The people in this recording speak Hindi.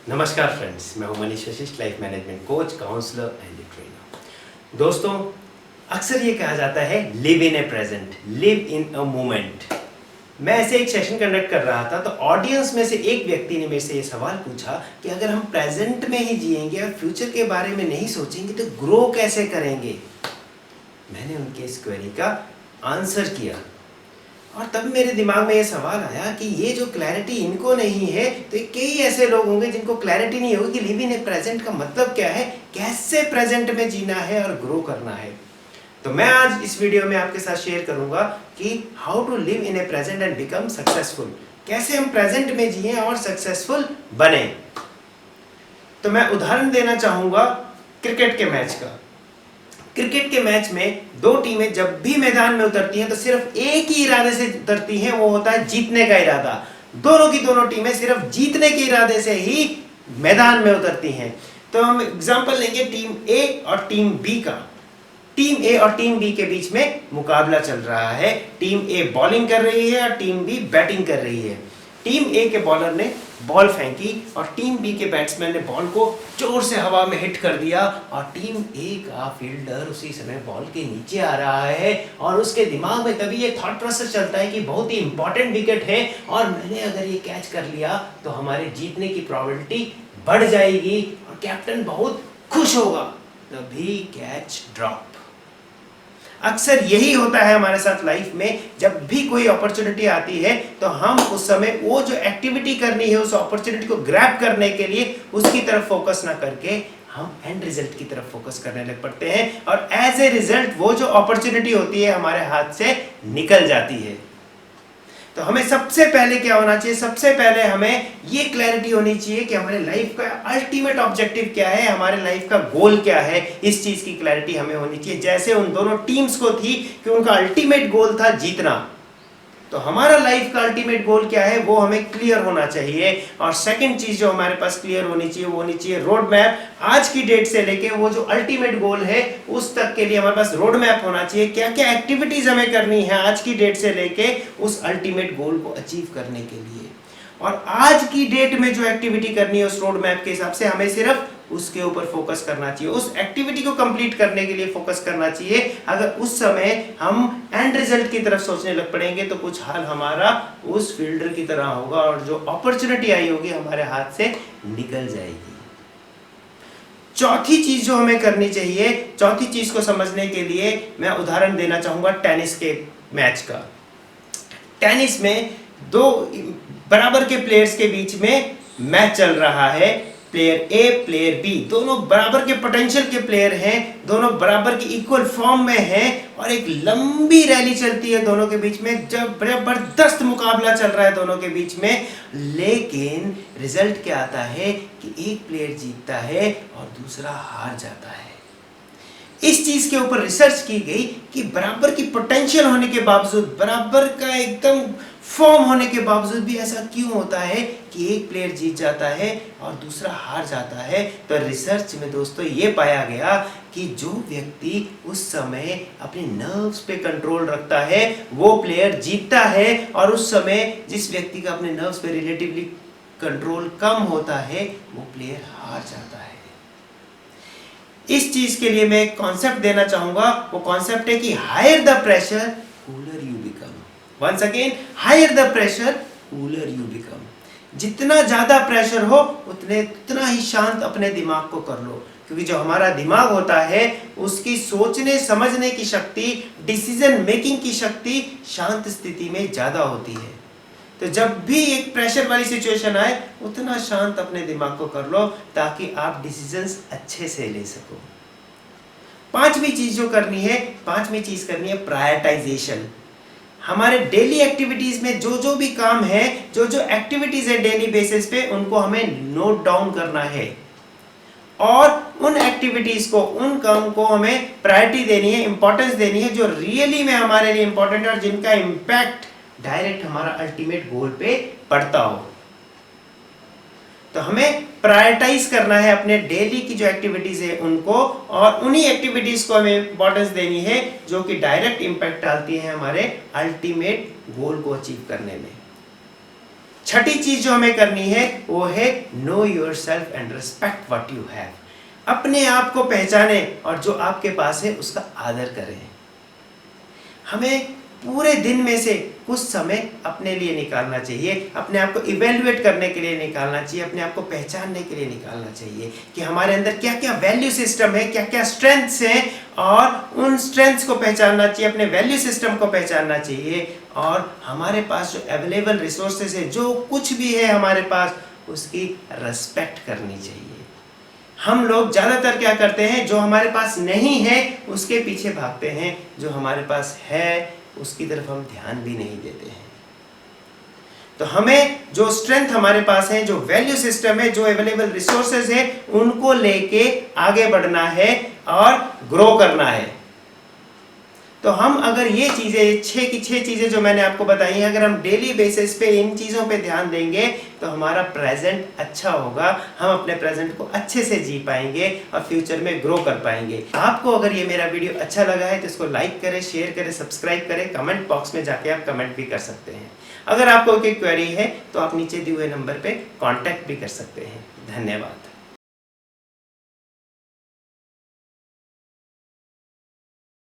नमस्कार फ्रेंड्स, मैं हूं Manish Vashishth, life management coach, counsellor and trainer. दोस्तों, अक्सर ये कहा जाता है live in a present, live in a moment. मैं ऐसे एक सेशन कंडक्ट कर रहा था तो ऑडियंस में से एक व्यक्ति ने मेरे से ये सवाल पूछा कि अगर हम प्रेजेंट में ही जिएंगे और फ्यूचर के बारे में नहीं सोचेंगे तो ग्रो कैसे करेंगे। मैंने उनके इस क्वेरी का आंसर किया और तब मेरे दिमाग में ये सवाल आया कि ये जो क्लैरिटी इनको नहीं है तो कई ऐसे लोग होंगे जिनको क्लैरिटी नहीं होगी कि लिव इन ए प्रेजेंट का मतलब क्या है, कैसे प्रेजेंट में जीना है और ग्रो करना है। तो मैं आज इस वीडियो में आपके साथ शेयर करूंगा कि how to live in a present and become successful, कैसे हम प्रेजेंट में जिए और सक्सेसफुल बने। तो मैं उदाहरण देना चाहूंगा क्रिकेट के मैच का। क्रिकेट के मैच में दो टीमें जब भी मैदान में उतरती हैं तो सिर्फ एक ही इरादे से उतरती हैं, वो होता है जीतने का इरादा। दोनों की दोनों टीमें सिर्फ जीतने के इरादे से ही मैदान में उतरती हैं। तो हम एग्जांपल लेंगे टीम ए और टीम बी का। टीम ए और टीम बी के बीच में मुकाबला चल रहा है। टीम ए बॉलिंग कर रही है और टीम बी बैटिंग कर रही है। टीम ए के बॉलर ने बॉल फेंकी और टीम बी के बैट्समैन ने बॉल को जोर से हवा में हिट कर दिया और टीम ए का फील्डर उसी समय बॉल के नीचे आ रहा है और उसके दिमाग में तभी ये थॉट प्रोसेस चलता है कि बहुत ही इंपॉर्टेंट विकेट है और मैंने अगर ये कैच कर लिया तो हमारे जीतने की प्रोबेबिलिटी बढ़ जाएगी और कैप्टन बहुत खुश होगा। तभी कैच ड्रॉप। अक्सर यही होता है हमारे साथ लाइफ में। जब भी कोई अपॉर्चुनिटी आती है तो हम उस समय वो जो एक्टिविटी करनी है उस अपॉर्चुनिटी को ग्रैब करने के लिए उसकी तरफ फोकस ना करके हम एंड रिजल्ट की तरफ फोकस करने लग पड़ते हैं और एज ए रिजल्ट वो जो अपॉर्चुनिटी होती है हमारे हाथ से निकल जाती है। तो हमें सबसे पहले क्या होना चाहिए, सबसे पहले हमें ये क्लैरिटी होनी चाहिए कि हमारे लाइफ का अल्टीमेट ऑब्जेक्टिव क्या है, हमारे लाइफ का गोल क्या है। इस चीज की क्लैरिटी हमें होनी चाहिए। जैसे उन दोनों टीम्स को थी कि उनका अल्टीमेट गोल था जीतना, तो हमारा लाइफ का अल्टीमेट गोल क्या है वो हमें क्लियर होना चाहिए। और सेकंड चीज जो हमारे पास क्लियर होनी चाहिए वो होनी चाहिए रोड मैप। आज की डेट से लेके वो जो अल्टीमेट गोल है उस तक के लिए हमारे पास रोड मैप होना चाहिए। क्या क्या एक्टिविटीज हमें करनी है आज की डेट से लेके उस अल्टीमेट गोल को अचीव करने के लिए। और आज की डेट में जो एक्टिविटी करनी है उस रोड मैप के हिसाब से हमें सिर्फ उसके ऊपर फोकस करना चाहिए, उस एक्टिविटी को कंप्लीट करने के लिए फोकस करना चाहिए। अगर उस समय हम एंड रिजल्ट की तरफ सोचने लग पड़ेंगे तो कुछ हाल हमारा उस फील्डर की तरह होगा और जो अपॉर्चुनिटी आई होगी हमारे हाथ से निकल जाएगी। चौथी चीज जो हमें करनी चाहिए, चौथी चीज को समझने के लिए मैं उदाहरण देना चाहूंगा टेनिस के मैच का। टेनिस में दो बराबर के प्लेयर्स के बीच में मैच चल रहा है। प्लेयर ए प्लेयर बी दोनों बराबर के पोटेंशियल के प्लेयर हैं, दोनों बराबर की इक्वल फॉर्म में हैं और एक लंबी रैली चलती है दोनों के बीच में। जब जबरदस्त मुकाबला चल रहा है दोनों के बीच में, लेकिन रिजल्ट क्या आता है कि एक प्लेयर जीतता है और दूसरा हार जाता है। इस चीज के ऊपर रिसर्च की गई कि बराबर की पोटेंशियल होने के बावजूद, बराबर का एकदम फॉर्म होने के बावजूद भी ऐसा क्यों होता है कि एक प्लेयर जीत जाता है और दूसरा हार जाता है। तो रिसर्च में दोस्तों ये पाया गया कि जो व्यक्ति उस समय अपने नर्व्स पे कंट्रोल रखता है वो प्लेयर जीतता है और उस समय जिस व्यक्ति का अपने नर्व्स पे रिलेटिवली कंट्रोल कम होता है वो प्लेयर हार जाता है। इस चीज के लिए मैं एक कॉन्सेप्ट देना चाहूंगा। वो कॉन्सेप्ट है कि higher the pressure cooler you become. Once again, higher the pressure cooler you become. जितना ज्यादा प्रेशर हो उतना ही शांत अपने दिमाग को कर लो, क्योंकि जो हमारा दिमाग होता है उसकी सोचने समझने की शक्ति, डिसीजन मेकिंग की शक्ति शांत स्थिति में ज्यादा होती है। तो जब भी एक प्रेशर वाली सिचुएशन आए उतना शांत अपने दिमाग को कर लो ताकि आप डिसीजंस अच्छे से ले सको। पांचवी चीज करनी है प्रायोरिटाइजेशन। हमारे डेली एक्टिविटीज में जो जो भी काम है, जो जो एक्टिविटीज है डेली बेसिस पे, उनको हमें नोट डाउन करना है और उन एक्टिविटीज को, उन काम को हमें प्रायोरिटी देनी है, इंपॉर्टेंस देनी है जो रियली में हमारे लिए इंपॉर्टेंट है और जिनका इंपैक्ट डायरेक्ट हमारा अल्टीमेट गोल पे पड़ता हो। तो हमें प्रायोरिटाइज करना है अपने डेली की जो एक्टिविटीज है उनको, और उन्हीं एक्टिविटीज को हमें इंपॉर्टेंस देनी है जो कि डायरेक्ट इंपैक्ट डालती है हमारे अल्टीमेट गोल को अचीव करने में। छठी चीज जो हमें करनी है वो है know your self and respect what you have. अपने आप को पहचाने और जो आपके पास है उसका आदर करें। हमें पूरे दिन में से कुछ समय अपने लिए निकालना चाहिए, अपने आप को इवेल्युएट करने के लिए निकालना चाहिए, अपने आप को पहचानने के लिए निकालना चाहिए कि हमारे अंदर क्या क्या वैल्यू सिस्टम है, क्या क्या स्ट्रेंथ्स हैं, और उन स्ट्रेंथ्स को पहचानना चाहिए, अपने वैल्यू सिस्टम को पहचानना चाहिए, और हमारे पास जो अवेलेबल रिसोर्सेज है, जो कुछ भी है हमारे पास, उसकी रेस्पेक्ट करनी चाहिए। हम लोग ज़्यादातर क्या करते हैं, जो हमारे पास नहीं है उसके पीछे भागते हैं, जो हमारे पास है उसकी तरफ हम ध्यान भी नहीं देते हैं। तो हमें जो स्ट्रेंथ हमारे पास है, जो वैल्यू सिस्टम है, जो अवेलेबल रिसोर्सेज है, उनको लेके आगे बढ़ना है और ग्रो करना है। तो हम अगर ये चीज़ें 6 की 6 चीज़ें जो मैंने आपको बताई हैं, अगर हम डेली बेसिस पे इन चीज़ों पे ध्यान देंगे तो हमारा प्रेजेंट अच्छा होगा, हम अपने प्रेजेंट को अच्छे से जी पाएंगे और फ्यूचर में ग्रो कर पाएंगे। आपको अगर ये मेरा वीडियो अच्छा लगा है तो इसको लाइक करें, शेयर करें, सब्सक्राइब करें, कमेंट बॉक्स में जाके आप कमेंट भी कर सकते हैं। अगर आपको कोई क्वेरी है तो आप नीचे दिए हुए नंबर पर कॉन्टैक्ट भी कर सकते हैं। धन्यवाद।